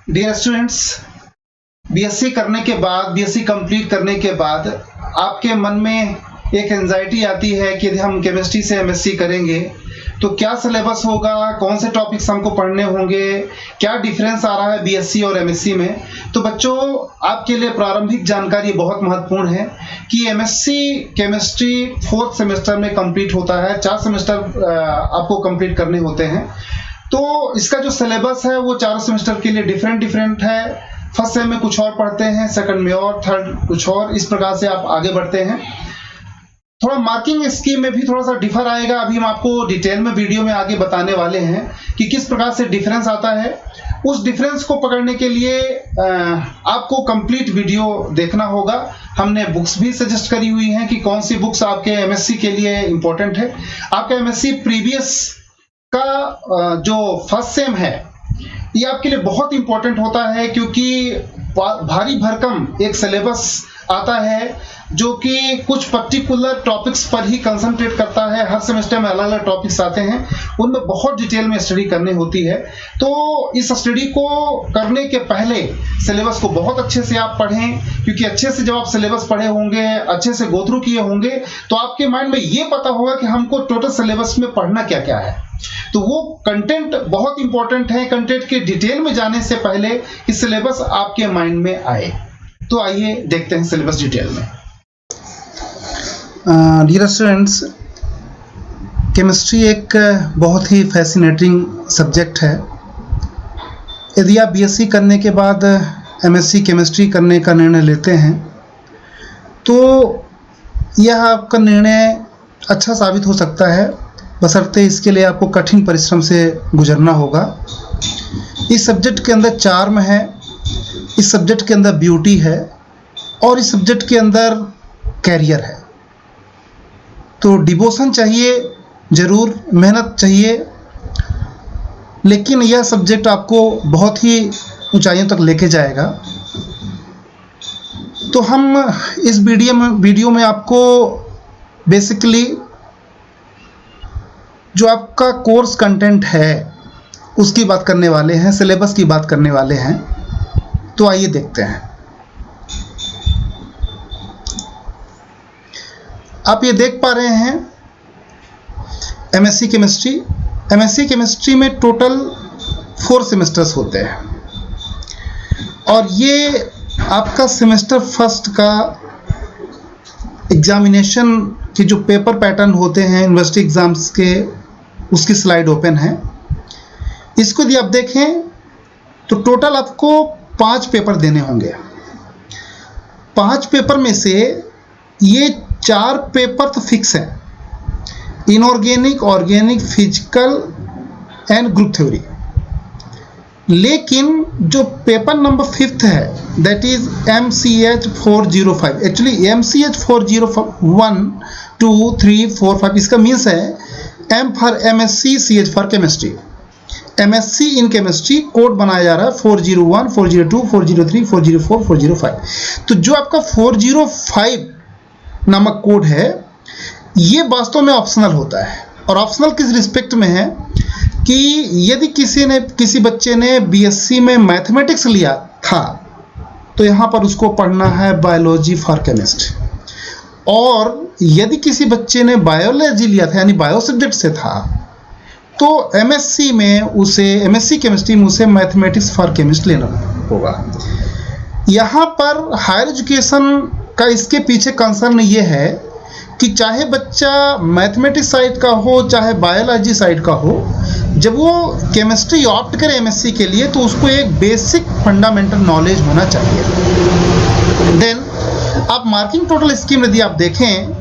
Dear students, BSc करने के बाद, बीएससी कंप्लीट करने के बाद आपके मन में एक एंजाइटी आती है कि यदि हम केमिस्ट्री से एमएससी करेंगे तो क्या सिलेबस होगा, कौन से टॉपिक्स हमको पढ़ने होंगे, क्या डिफरेंस आ रहा है बीएससी और एमएससी में। तो बच्चों, आपके लिए प्रारंभिक जानकारी बहुत महत्वपूर्ण है कि एमएससी केमिस्ट्री 4th सेमेस्टर में कंप्लीट होता है। 4 सेमेस्टर आपको कंप्लीट करने होते हैं। तो इसका जो सिलेबस है वो 4 सेमेस्टर के लिए डिफरेंट है। फर्स्ट सेम में कुछ और पढ़ते हैं, सेकंड में और, थर्ड कुछ और, इस प्रकार से आप आगे बढ़ते हैं। थोड़ा मार्किंग स्कीम में भी थोड़ा सा डिफर आएगा। अभी हम आपको डिटेल में वीडियो में आगे बताने वाले हैं कि किस प्रकार से डिफरेंस आता है। उस डिफरेंस को पकड़ने के लिए आपको कंप्लीट वीडियो देखना होगा। हमने बुक्स भी सजेस्ट करी हुई हैं कि कौन सी बुक्स आपके एमएससी के लिए इंपॉर्टेंट है। आपका एमएससी प्रीवियस का जो फर्स्ट सेम है ये आपके लिए बहुत इंपॉर्टेंट होता है, क्योंकि भारी भरकम एक सिलेबस आता है जो कि कुछ पर्टिकुलर टॉपिक्स पर ही कंसंट्रेट करता है। हर सेमेस्टर में अलग अलग टॉपिक्स आते हैं, उनमें बहुत डिटेल में स्टडी करनी होती है। तो इस स्टडी को करने के पहले सिलेबस को बहुत अच्छे से आप पढ़ें, क्योंकि अच्छे से जब आप सिलेबस पढ़े होंगे, अच्छे से गो थ्रू किए होंगे, तो आपके माइंड में ये पता होगा कि हमको टोटल सिलेबस में पढ़ना क्या क्या है। तो वो कंटेंट बहुत इंपॉर्टेंट है। कंटेंट के डिटेल में जाने से पहले कि सिलेबस आपके माइंड में आए। तो आइए देखते हैं सिलेबस डिटेल में। डियर स्टूडेंट्स, केमिस्ट्री एक बहुत ही फैसिनेटिंग सब्जेक्ट है। यदि आप बीएससी करने के बाद एमएससी केमिस्ट्री करने का निर्णय लेते हैं तो यह आपका निर्णय अच्छा साबित हो सकता है, बशर्ते इसके लिए आपको कठिन परिश्रम से गुजरना होगा। इस सब्जेक्ट के अंदर चार्म है, इस सब्जेक्ट के अंदर ब्यूटी है और इस सब्जेक्ट के अंदर कैरियर है। तो डिवोशन चाहिए, ज़रूर मेहनत चाहिए, लेकिन यह सब्जेक्ट आपको बहुत ही ऊंचाइयों तक लेके जाएगा। तो हम इस वीडियो में आपको बेसिकली जो आपका कोर्स कंटेंट है उसकी बात करने वाले हैं, सिलेबस की बात करने वाले हैं। तो आइए देखते हैं। आप ये देख पा रहे हैं एमएससी केमिस्ट्री। एमएससी केमिस्ट्री में टोटल 4 सेमेस्टर्स होते हैं और ये आपका सेमेस्टर फर्स्ट का एग्जामिनेशन के जो पेपर पैटर्न होते हैं यूनिवर्सिटी एग्जाम्स के, उसकी स्लाइड ओपन है। इसको यदि आप देखें तो टोटल आपको 5 पेपर देने होंगे। 5 पेपर में से ये 4 पेपर तो फिक्स हैं, inorganic, organic, physical and group theory. लेकिन जो पेपर नंबर 5th है that is MCH 405। Actually MCH 401, 2, 3, 4, 5 इसका मीन्स है M for MSc, CH for chemistry. MSc in chemistry code बनाया जा रहा है 401, 402, 403, 404, 405। तो जो आपका 405 नामक कोड है ये वास्तव में ऑप्शनल होता है। और ऑप्शनल किस रिस्पेक्ट में है कि यदि किसी बच्चे ने बीएससी में मैथमेटिक्स लिया था तो यहाँ पर उसको पढ़ना है बायोलॉजी फॉर केमिस्ट, और यदि किसी बच्चे ने बायोलॉजी लिया था यानी बायो सब्जेक्ट से था तो एमएससी में उसे, एमएससी केमिस्ट्री में उसे मैथमेटिक्स फॉर केमिस्ट लेना होगा। यहाँ पर हायर एजुकेशन का इसके पीछे कंसर्न ये है कि चाहे बच्चा मैथमेटिक्स साइड का हो चाहे बायोलॉजी साइड का हो, जब वो केमिस्ट्री ऑप्ट करे एमएससी के लिए तो उसको एक बेसिक फंडामेंटल नॉलेज होना चाहिए। देन आप मार्किंग टोटल स्कीम यदि आप देखें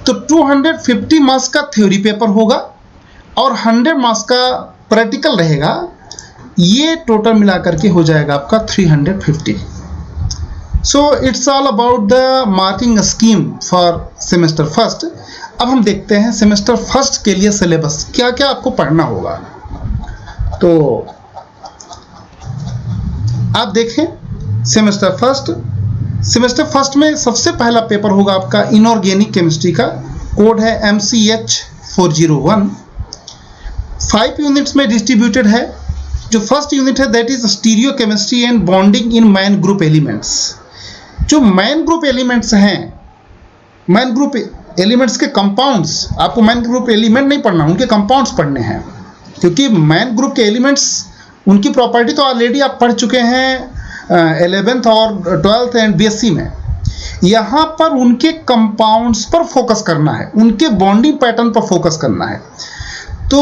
तो 250 मार्क्स का थ्योरी पेपर होगा और 100 मार्क्स का प्रैक्टिकल रहेगा। ये टोटल मिलाकर के हो जाएगा आपका 350। So it's all about the marking scheme for semester first. अब हम देखते हैं सेमेस्टर फर्स्ट के लिए सिलेबस क्या क्या आपको पढ़ना होगा। तो आप देखें सेमेस्टर फर्स्ट में सबसे पहला पेपर होगा आपका इनऑर्गेनिक केमिस्ट्री का, कोड है MCH 401। 5 यूनिट्स में डिस्ट्रीब्यूटेड है। जो फर्स्ट यूनिट है that is stereochemistry and bonding in man group elements. जो मैन ग्रुप एलिमेंट्स हैं, मैन ग्रुप एलिमेंट्स के कंपाउंड्स, आपको मैन ग्रुप एलिमेंट नहीं पढ़ना, उनके कंपाउंड्स पढ़ने हैं, क्योंकि मैन ग्रुप के एलिमेंट्स उनकी प्रॉपर्टी तो ऑलरेडी आप पढ़ चुके हैं 11th और 12th एंड बीएससी में। यहाँ पर उनके कंपाउंड्स पर फोकस करना है, उनके बॉन्डिंग पैटर्न पर फोकस करना है। तो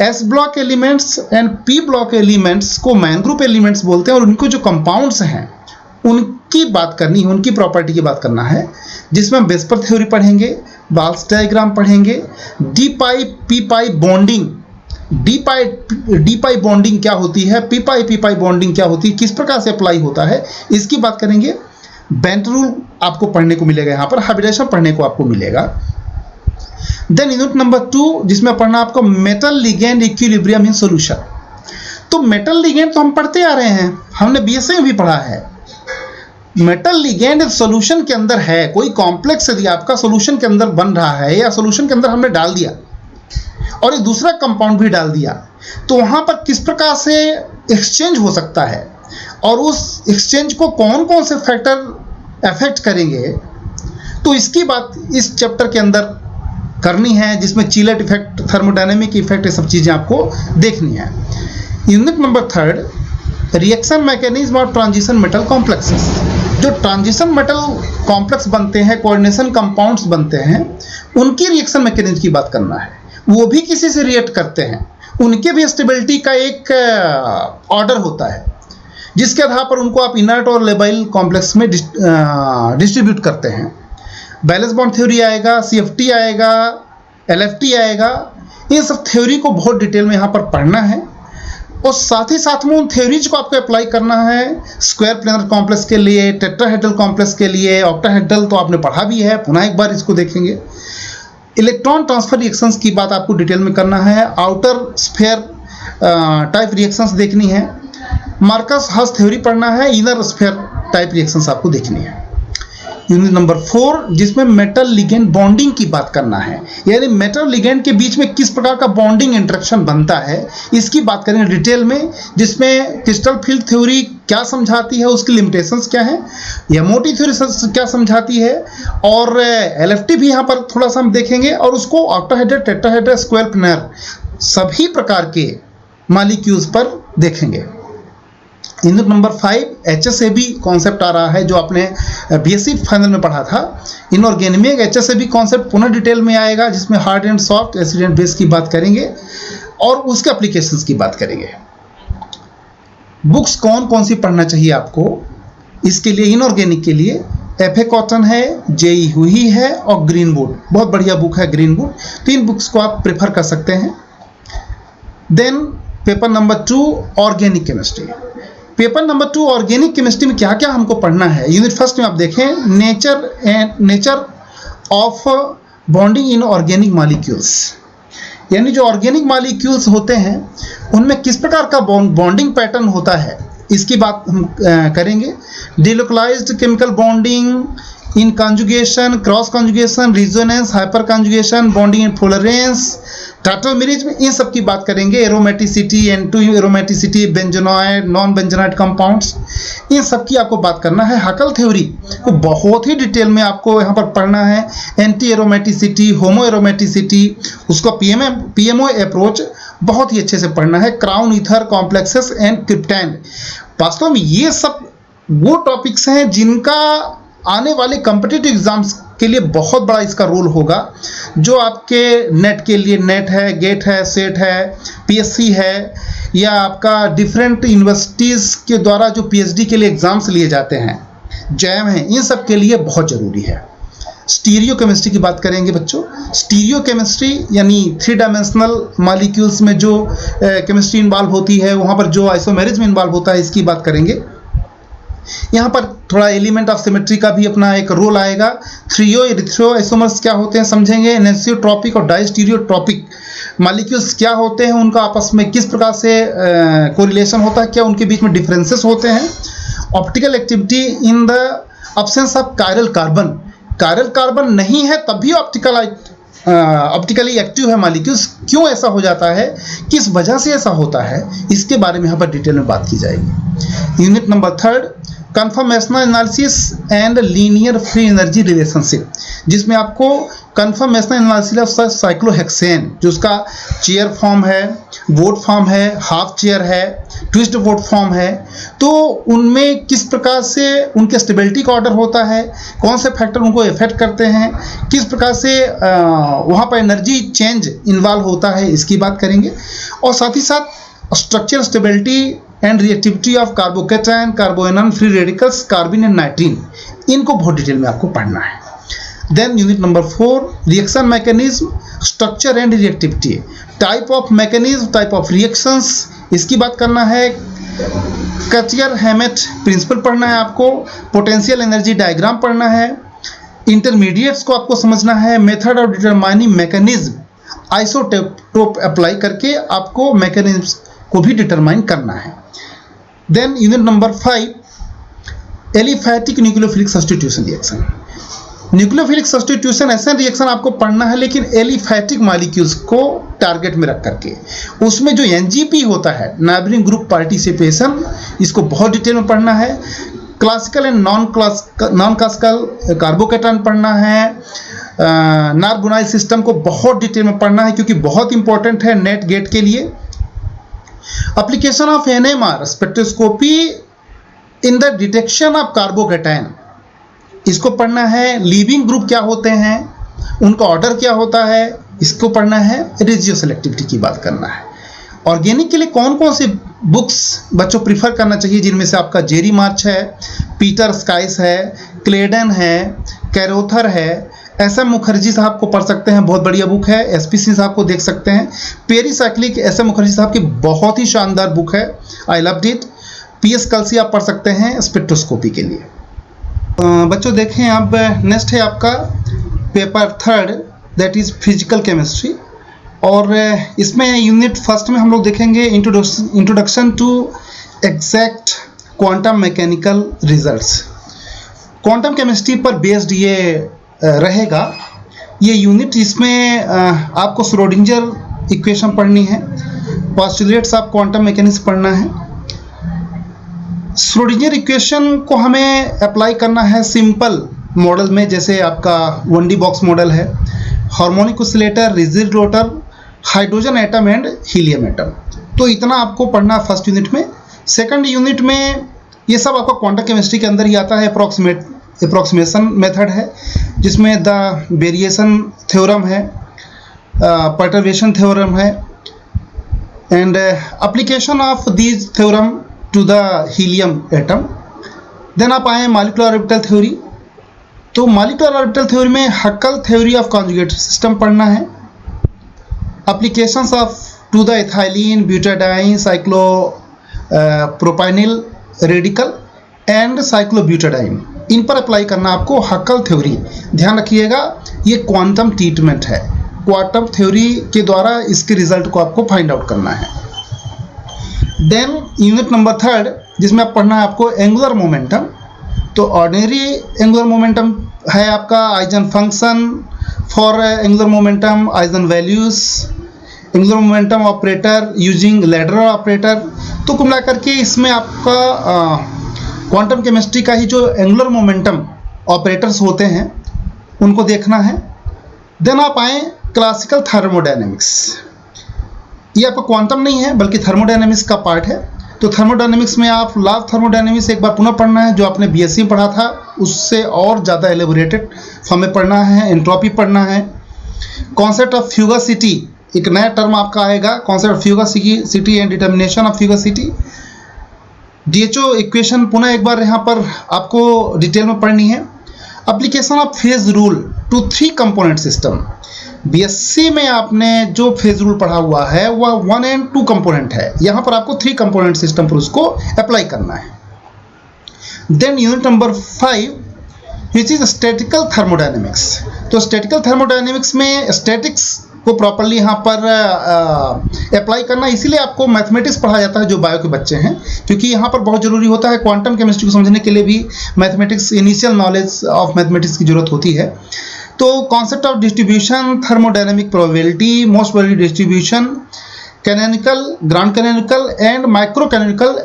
S block elements and P block elements को मैन ग्रुप एलिमेंट्स बोलते हैं, और उनको जो कंपाउंड्स हैं उनकी बात करनी है, उनकी प्रॉपर्टी की बात करना है, जिसमें हम वेस्पर थ्योरी पढ़ेंगे, बाल्स डायग्राम पढ़ेंगे, D pi P pi bonding, D pi bonding क्या होती है, पी पाई बॉन्डिंग क्या होती है, किस प्रकार से अप्लाई होता है, इसकी बात करेंगे। बेंट रूल आपको पढ़ने को मिलेगा, यहाँ पर हाइब्रिडेशन पढ़ने को आपको मिलेगा। देन यूनिट नंबर 2 जिसमें पढ़ना आपको metal ligand equilibrium in solution. तो मेटल लिगेंड तो हम पढ़ते आ रहे हैं, हमने बीएससी में भी पढ़ा है। मेटल लिगेंड सॉल्यूशन के अंदर है, कोई कॉम्प्लेक्स यदि आपका सॉल्यूशन के अंदर बन रहा है या सॉल्यूशन के अंदर हमने डाल दिया और एक दूसरा कंपाउंड भी डाल दिया, तो वहाँ पर किस प्रकार से एक्सचेंज हो सकता है और उस एक्सचेंज को कौन कौन से फैक्टर अफेक्ट करेंगे, तो इसकी बात इस चैप्टर के अंदर करनी है, जिसमें चिलेट इफेक्ट, थर्मोडायनेमिक इफेक्ट, ये सब चीज़ें आपको देखनी है। यूनिट नंबर 3 रिएक्शन मैकेनिज्म और ट्रांजिशन मेटल कॉम्प्लेक्सेस। जो ट्रांजिशन मेटल कॉम्प्लेक्स बनते हैं, कोऑर्डिनेशन कंपाउंड्स बनते हैं, उनकी रिएक्शन मैकेनिज्म की बात करना है। वो भी किसी से रिएक्ट करते हैं, उनके भी स्टेबिलिटी का एक ऑर्डर होता है, जिसके आधार पर उनको आप इनर्ट और लेबाइल कॉम्प्लेक्स में डिस्ट्रीब्यूट करते हैं। बैलेंस बॉन्ड थ्योरी आएगा, सीएफटी आएगा, एलएफटी आएगा, इन सब थ्योरी को बहुत डिटेल में यहाँ पर पढ़ना है, और साथ ही साथ में उन थ्योरीज को आपको अप्लाई करना है स्क्वायर प्लेनर कॉम्प्लेक्स के लिए, टेट्राहेड्रल कॉम्प्लेक्स के लिए, ऑक्टाहेड्रल तो आपने पढ़ा भी है, पुनः एक बार इसको देखेंगे। इलेक्ट्रॉन ट्रांसफर रिएक्शंस की बात आपको डिटेल में करना है, आउटर स्फीयर टाइप रिएक्शंस देखनी है, मार्कस हस थ्योरी पढ़ना है, इनर स्फीयर टाइप रिएक्शंस आपको देखनी है। यूनिट नंबर 4 जिसमें मेटल लिगेंड बॉन्डिंग की बात करना है, यानी मेटल लिगेंड के बीच में किस प्रकार का बॉन्डिंग इंटरेक्शन बनता है, इसकी बात करेंगे डिटेल में, जिसमें क्रिस्टल फील्ड थ्योरी क्या समझाती है, उसकी लिमिटेशंस क्या है, एमओटी थ्योरी क्या समझाती है, और एलएफटी भी यहाँ पर थोड़ा सा हम देखेंगे, और उसको ऑक्टाहेड्रल, टेट्राहेड्रल, स्क्वायर प्लेनर सभी प्रकार के मॉलिक्यूल्स पर देखेंगे। यूनिट नंबर 5 HSAB कॉन्सेप्ट आ रहा है, जो आपने बीएससी फाइनल में पढ़ा था। इनऑर्गेनिक में HSAB कॉन्सेप्ट पुनः डिटेल में आएगा, जिसमें hard and soft, acid and base की बात करेंगे और उसके एप्लीकेशंस की बात करेंगे। बुक्स कौन कौन सी पढ़ना चाहिए आपको, इसके लिए इनऑर्गेनिक के लिए FA कॉटन है, JE हुई है, और ग्रीन बुक, बहुत बढ़िया बुक है ग्रीन बुक, तो इन बुक्स को आप प्रेफर कर सकते हैं। Then paper number 2 organic chemistry. Paper number 2 organic chemistry में क्या क्या हमको पढ़ना है। यूनिट फर्स्ट में आप देखें nature of bonding in organic molecules, यानी जो ऑर्गेनिक मॉलिक्यूल्स होते हैं उनमें किस प्रकार का बॉन्डिंग पैटर्न होता है, इसकी बात हम करेंगे। Delocalized chemical bonding in conjugation, cross conjugation, resonance, hyper conjugation, bonding in fullerenes, टार्टरमेरिज में इन सब की बात करेंगे। Aromaticity, N2 aromaticity, benzenoid, non benzenoid compounds, इन सब की आपको बात करना है। हकल थ्योरी को बहुत ही डिटेल में आपको यहाँ पर पढ़ना है। एंटी एरोमेटिसिटी, होमो एरोमेटिसिटी, उसका PMO अप्रोच बहुत ही अच्छे से पढ़ना है। क्राउन ईथर कॉम्प्लेक्सेस एंड क्रिप्टैंड, वास्तव में ये सब वो टॉपिक्स हैं जिनका आने वाले कॉम्पिटिटिव एग्जाम्स के लिए बहुत बड़ा इसका रोल होगा, जो आपके नेट के लिए, नेट है, गेट है, सेट है, PSC है, या आपका डिफरेंट यूनिवर्सिटीज़ के द्वारा जो PhD के लिए एग्ज़ाम्स लिए जाते हैं, जैम है, इन सब के लिए बहुत ज़रूरी है। स्टीरियो केमिस्ट्री की बात करेंगे बच्चों। स्टीरियो केमिस्ट्री यानी 3 डायमेंशनल मॉलिक्यूल्स में जो केमिस्ट्री इन्वॉल्व होती है, वहाँ पर जो आइसोमेरिज्म इन्वॉल्व होता है, इसकी बात करेंगे। यहाँ पर थोड़ा एलिमेंट ऑफ सिमेट्री का भी अपना एक रोल आएगा। थ्रियो इरिथ्रो आइसोमर्स क्या होते हैं समझेंगे। एनेसियोट्रॉपिक और डायस्टीरियोट्रॉपिक मॉलिक्यूल्स क्या होते हैं, उनका आपस में किस प्रकार से कोरिलेशन होता है, क्या उनके बीच में डिफरेंसेस होते हैं। Optical activity in the absence of chiral carbon, chiral carbon नहीं है तब भी ऑप्टिकल ऑप्टिकली एक्टिव है मॉलिक्यूल्स, क्यों ऐसा हो जाता है, किस वजह से ऐसा होता है, इसके बारे में यहाँ पर डिटेल में बात की जाएगी। Unit number 3, conformational analysis and linear free energy relationship, जिसमें आपको कन्फर्मेशनल एनालिसिस ऑफ साइक्लोहेक्सेन, जो उसका चेयर फॉर्म है, वोट फॉर्म है, हाफ चेयर है, ट्विस्ट वोट फॉर्म है, तो उनमें किस प्रकार से उनके स्टेबिलिटी का ऑर्डर होता है, कौन से फैक्टर उनको इफेक्ट करते हैं, किस प्रकार से वहाँ पर एनर्जी चेंज इन्वॉल्व होता है, इसकी बात करेंगे। और साथ ही साथ structural stability and reactivity of carbocation, carbanion, free radicals, carbene and nitrene, इनको बहुत डिटेल में आपको पढ़ना है। Then unit number 4, reaction mechanism, structure and reactivity, type of mechanism, type of reactions, इसकी बात करना है। कटियर-हैमेट प्रिंसिपल पढ़ना है आपको, पोटेंशियल एनर्जी डायग्राम पढ़ना है, इंटरमीडिएट्स को आपको समझना है, method of determining mechanism, isotope apply करके आपको मैकेनिज्म को भी डिटरमाइन करना है। Then unit number 5, aliphatic nucleophilic substitution reaction. Nucleophilic substitution ऐसा रिएक्शन आपको पढ़ना है, लेकिन एलिफैटिक मॉलिक्यूल्स को टारगेट में रख करके। उसमें जो एनजीपी होता है, नाइबरिंग ग्रुप पार्टिसिपेशन, इसको बहुत डिटेल में पढ़ना है। Classical and non classical carbocation पढ़ना है। नार्बोनाइल सिस्टम को बहुत डिटेल में पढ़ना है, क्योंकि बहुत इंपॉर्टेंट है नेट गेट के लिए। Application of NMR spectroscopy in the detection of carbocation, इसको पढ़ना है। लीविंग ग्रुप क्या होते हैं, उनका ऑर्डर क्या होता है, इसको पढ़ना है। रेजियो सेलेक्टिविटी की बात करना है। ऑर्गेनिक के लिए कौन कौन सी बुक्स बच्चों प्रीफर करना चाहिए, जिनमें से आपका जेरी मार्च है, पीटर स्काइस है, क्लेडन है, कैरोथर है, एस.एम. मुखर्जी साहब को पढ़ सकते हैं, बहुत बढ़िया बुक है। एस.पी. सिंह साहब को देख सकते हैं। Pericyclic SM. मुखर्जी साहब की बहुत ही शानदार बुक है, आई लव्ड इट। पी.एस. कलसी आप पढ़ सकते हैं स्पेक्ट्रोस्कोपी के लिए। बच्चों देखें, अब नेक्स्ट है आपका paper 3, that is physical chemistry. और इसमें यूनिट 1 में हम लोग देखेंगे introduction to exact quantum mechanical results. Quantum chemistry पर बेस्ड ये रहेगा ये यूनिट। इसमें आपको श्रोडिंगर इक्वेशन पढ़नी है, पोस्टुलेट्स ऑफ क्वांटम मैकेनिक्स पढ़ना है। श्रोडिंगर इक्वेशन को हमें अप्लाई करना है सिंपल मॉडल में, जैसे आपका 1D बॉक्स मॉडल है, harmonic oscillator, rigid rotor, hydrogen atom and helium atom. तो इतना आपको पढ़ना फर्स्ट यूनिट में। सेकंड यूनिट में ये सब आपका क्वांटम केमिस्ट्री के अंदर ही आता है। अप्रॉक्सीमेशन मेथड है, जिसमें द वेरिएशन थ्योरम है, परटर्बेशन थ्योरम है, and application of these theorem to the helium atom. Then आप आए मॉलिक्यूलर ऑर्बिटल थ्योरी। तो मॉलिक्यूलर ऑर्बिटल थ्योरी में Hückel theory of conjugate system पढ़ना है। Applications of to the ethylene, butadiene, cyclo propenyl radical and cyclobutadiene, इन पर apply करना आपको हक्कल थ्योरी। ध्यान रखिएगा, ये क्वांटम ट्रीटमेंट है, क्वांटम थ्योरी के द्वारा इसके रिजल्ट को आपको फाइंड आउट करना है। देन यूनिट नंबर 3, जिसमें आप पढ़ना है आपको एंगुलर मोमेंटम। तो ऑर्डिनरी एंगुलर मोमेंटम है आपका, eigen function for angular momentum, eigen values, angular momentum operator using ladder operator. तो कुल मिलाकर के इसमें आपका क्वांटम केमिस्ट्री का ही जो एंगुलर मोमेंटम ऑपरेटर्स होते हैं उनको देखना है। देन आप आए क्लासिकल थर्मोडायनेमिक्स। ये आपका क्वांटम नहीं है बल्कि थर्मोडायनेमिक्स का पार्ट है। तो थर्मोडायनेमिक्स में आप लॉ ऑफ थर्मोडायनेमिक्स एक बार पुनः पढ़ना है, जो आपने बीएससी में पढ़ा था उससे और ज़्यादा एलेबोरेटेड फॉर्म में पढ़ना है। एंट्रोपी पढ़ना है। कॉन्सेप्ट ऑफ फ्यूगोसिटी, एक नया टर्म आपका आएगा, concept of fugacity and determination of fugacity. DHO equation पुनः एक बार यहाँ पर आपको डिटेल में पढ़नी है। Application of phase rule to 3 component system. BSc में आपने जो फेज रूल पढ़ा हुआ है वह 1 and 2 कंपोनेंट है, यहाँ पर आपको 3 कंपोनेंट सिस्टम पर उसको अप्लाई करना है। Then unit number 5 which is statical thermodynamics. तो स्टैटिकल थर्मोडायनेमिक्स में स्टैटिक्स को प्रॉपर्ली यहाँ पर अप्लाई करना, इसीलिए आपको मैथमेटिक्स पढ़ाया जाता है जो बायो के बच्चे हैं, क्योंकि यहाँ पर बहुत ज़रूरी होता है। क्वांटम केमिस्ट्री को समझने के लिए भी mathematics, initial knowledge of mathematics की जरूरत होती है। तो concept of distribution, thermodynamic probability, most probably distribution, canonical, grand canonical and micro canonical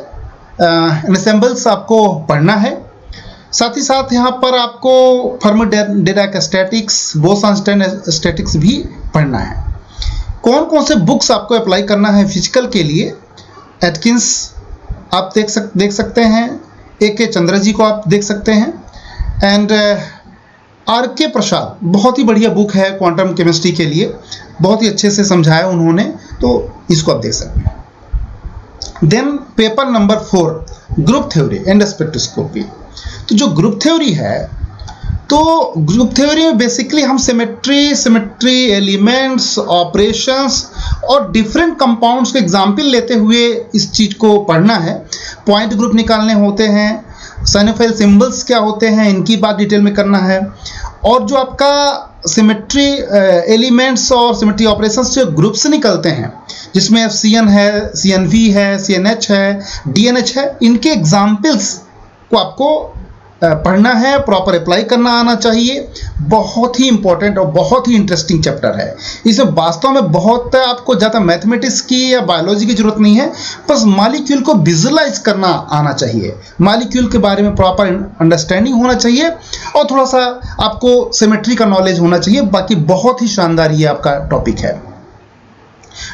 ensembles आपको पढ़ना है। साथ ही साथ यहाँ पर आपको थर्मोडायनेमिक स्टैटिक्स, बोस-आइंस्टाइन स्टैटिक्स भी पढ़ना है। कौन कौन से बुक्स आपको अप्लाई करना है फिजिकल के लिए? एटकिंस आप देख सकते हैं, A.K. चंद्र जी को आप देख सकते हैं, एंड R.K. प्रसाद, बहुत ही बढ़िया बुक है क्वांटम केमिस्ट्री के लिए, बहुत ही अच्छे से समझाया उन्होंने, तो इसको आप देख सकते हैं। Then paper number 4, group theory and spectroscopy. तो जो ग्रुप थ्योरी है, तो ग्रुप थ्योरी में बेसिकली हम सिमेट्री, एलिमेंट्स, ऑपरेशंस और डिफरेंट कंपाउंड्स के एग्जाम्पल लेते हुए इस चीज़ को पढ़ना है। पॉइंट ग्रुप निकालने होते हैं, साइनोफाइल सिंबल्स क्या होते हैं, इनकी बात डिटेल में करना है। और जो आपका सिमेट्री एलिमेंट्स और सिमेट्री ऑपरेशंस जो ग्रुप से निकलते हैं, जिसमें CN है, CNV है, CNH है, DNH है, इनके एग्जाम्पल्स को आपको पढ़ना है, प्रॉपर अप्लाई करना आना चाहिए। बहुत ही इंपॉर्टेंट और बहुत ही इंटरेस्टिंग चैप्टर है। इसमें वास्तव में बहुत आपको ज़्यादा मैथमेटिक्स की या बायोलॉजी की जरूरत नहीं है, बस मॉलिक्यूल को विजुअलाइज करना आना चाहिए, मॉलिक्यूल के बारे में प्रॉपर अंडरस्टैंडिंग होना चाहिए और थोड़ा सा आपको सिमेट्री का नॉलेज होना चाहिए। बाकी बहुत ही शानदार ये आपका टॉपिक है।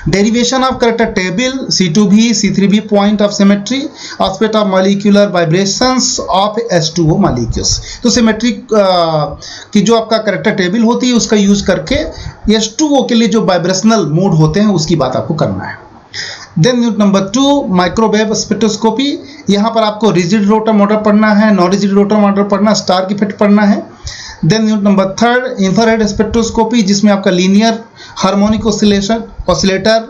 Derivation of character table, C2b, C3b point of symmetry, aspect of molecular vibrations of H2O molecules। तो सिमेट्री की जो आपका करेक्टर टेबल होती है उसका यूज करके H2O के लिए जो वाइब्रेशनल मोड होते हैं उसकी बात आपको करना है। Then unit number 2, microwave spectroscopy. यहाँ पर आपको रिजिड रोटर मॉडल पढ़ना है, नॉन रिजिड रोटर मॉडल पढ़ना, स्टार इफेक्ट पढ़ना है। Then unit number 3, infrared spectroscopy, जिसमें आपका linear harmonic oscillator,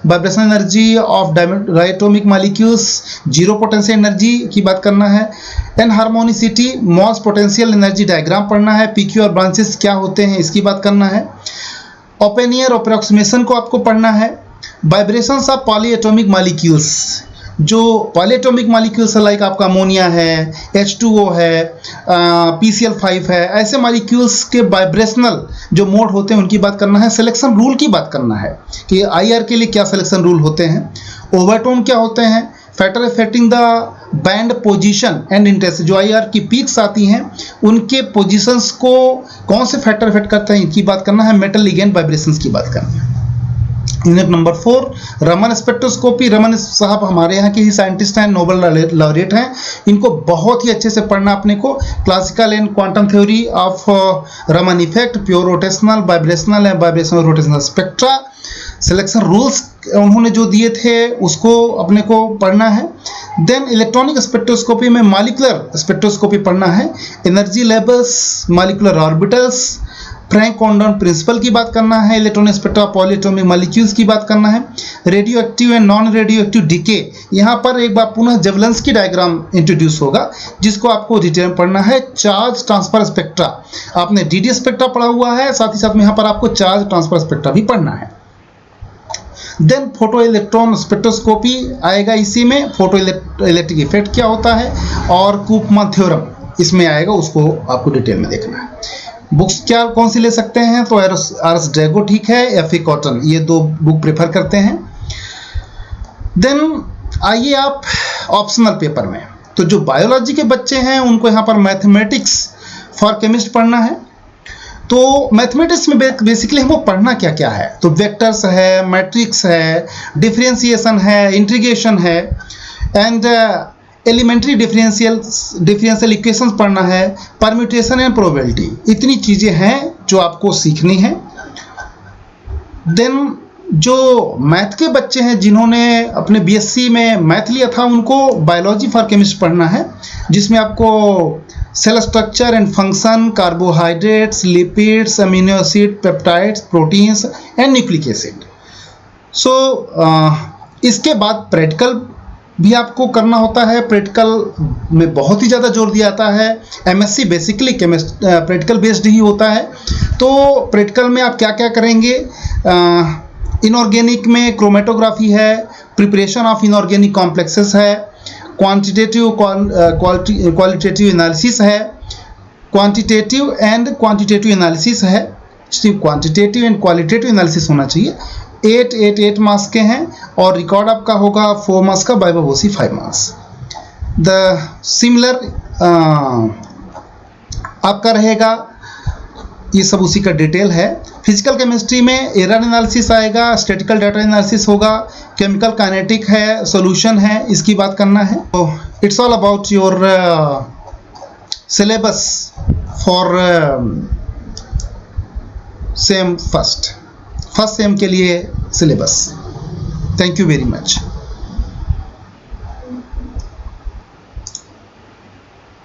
vibration energy of diatomic molecules, zero potential energy की बात करना है। Anharmonicity, Morse potential energy diagram पढ़ना है। PQ और ब्रांचेस क्या होते हैं इसकी बात करना है। ओपन ईयर अप्रोक्सीमेशन को आपको पढ़ना है। वाइब्रेशंस ऑफ पॉलीएटॉमिक मॉलिक्यूल्स, जो पॉलीएटॉमिक मॉलिक्यूल्स लाइक आपका अमोनिया है, H2O है, PCl5 है, ऐसे मॉलिक्यूल्स के वाइब्रेशनल जो मोड होते हैं उनकी बात करना है। सिलेक्शन रूल की बात करना है कि IR के लिए क्या सिलेक्शन रूल होते हैं, ओवरटोन क्या होते हैं, factor affecting the band position and intensity, जो IR की पीक्स आती हैं उनके पोजीशंस को कौन से फैक्टर अफेक्ट करते हैं इनकी बात करना है। मेटल लिगेंड वाइब्रेशंस की बात करना है। Unit number 4, Raman spectroscopy. Raman साहब हमारे यहाँ के ही साइंटिस्ट हैं, नोबेल लॉरेट हैं, इनको बहुत ही अच्छे से पढ़ना अपने को। Classical and quantum theory of Raman effect, pure rotational, vibrational and vibrational rotational spectra. Selection rules उन्होंने जो दिए थे उसको अपने को पढ़ना है। देन इलेक्ट्रॉनिक स्पेक्ट्रोस्कोपी में मॉलिक्यूलर स्पेक्ट्रोस्कोपी पढ़ना है। Energy levels, molecular orbitals, Franck Condon principle की बात करना है। इलेक्ट्रॉनिक स्पेक्ट्रा पॉलीएटॉमिक मॉलिक्यूल्स की बात करना है। Radioactive and non radioactive decay, यहाँ पर एक बार पुनः जेवलेंस्की डायग्राम इंट्रोड्यूस होगा जिसको आपको डिटेल में पढ़ना है। चार्ज ट्रांसफर स्पेक्ट्रा, आपने DD स्पेक्ट्रा पढ़ा हुआ है, साथ ही साथ में यहाँ पर आपको चार्ज ट्रांसफर स्पेक्ट्रा भी पढ़ना है। देन फोटो इलेक्ट्रॉन स्पेक्ट्रोस्कोपी आएगा इसी में। फोटो इलेक्ट्रिक इफेक्ट क्या होता है और कूपमान थ्योरम इसमें आएगा, उसको आपको डिटेल में देखना है। बुक्स क्या कौन सी ले सकते हैं, तो RS ड्रैगो ठीक है, F.A. कॉटन, ये 2 बुक प्रेफर करते हैं। देन आइए आप ऑप्शनल पेपर में, तो जो बायोलॉजी के बच्चे हैं उनको यहाँ पर मैथमेटिक्स फॉर केमिस्ट पढ़ना है। तो मैथमेटिक्स में बेसिकली हमको पढ़ना क्या क्या है, तो वेक्टर्स है, मैट्रिक्स है, डिफरेंशिएशन है, इंटीग्रेशन है, एंड एलिमेंट्री डिफरेंशियल इक्वेशंस पढ़ना है, परम्यूटेशन एंड प्रोबेबिलिटी, इतनी चीज़ें हैं जो आपको सीखनी है। देन जो मैथ के बच्चे हैं जिन्होंने अपने BSc में मैथ लिया था उनको बायोलॉजी फॉर केमिस्ट पढ़ना है, जिसमें आपको cell structure and function, carbohydrates, lipids, amino acid, peptides, proteins and nucleic acid. इसके बाद प्रैक्टिकल भी आपको करना होता है। प्रैक्टिकल में बहुत ही ज़्यादा जोर दिया जाता है। MSc बेसिकली प्रैक्टिकल बेस्ड ही होता है। तो प्रैक्टिकल में आप क्या क्या करेंगे, इनऑर्गेनिक में क्रोमेटोग्राफी है, प्रिपरेशन ऑफ इनऑर्गेनिक कॉम्प्लेक्सेस है, क्वांटिटेटिव क्वालिटेटिव एनालिसिस है, क्वांटिटेटिव एंड क्वांटिटेटिव एनालिसिस है, सिर्फ क्वांटिटेटिव एंड क्वालिटेटिव एनालिसिस होना चाहिए। 8 मार्क्स के हैं और रिकॉर्ड आपका होगा 4 मार्क्स का, वाइवा वोसी 5 मार्क्स। द सिमिलर आपका रहेगा, ये सब उसी का डिटेल है। फिजिकल केमिस्ट्री में एरर एनालिसिस आएगा, स्टैटिकल डाटा एनालिसिस होगा, केमिकल काइनेटिक है, सॉल्यूशन है, इसकी बात करना है। तो it's all about your syllabus for same first sem के लिए syllabus. Thank you very much.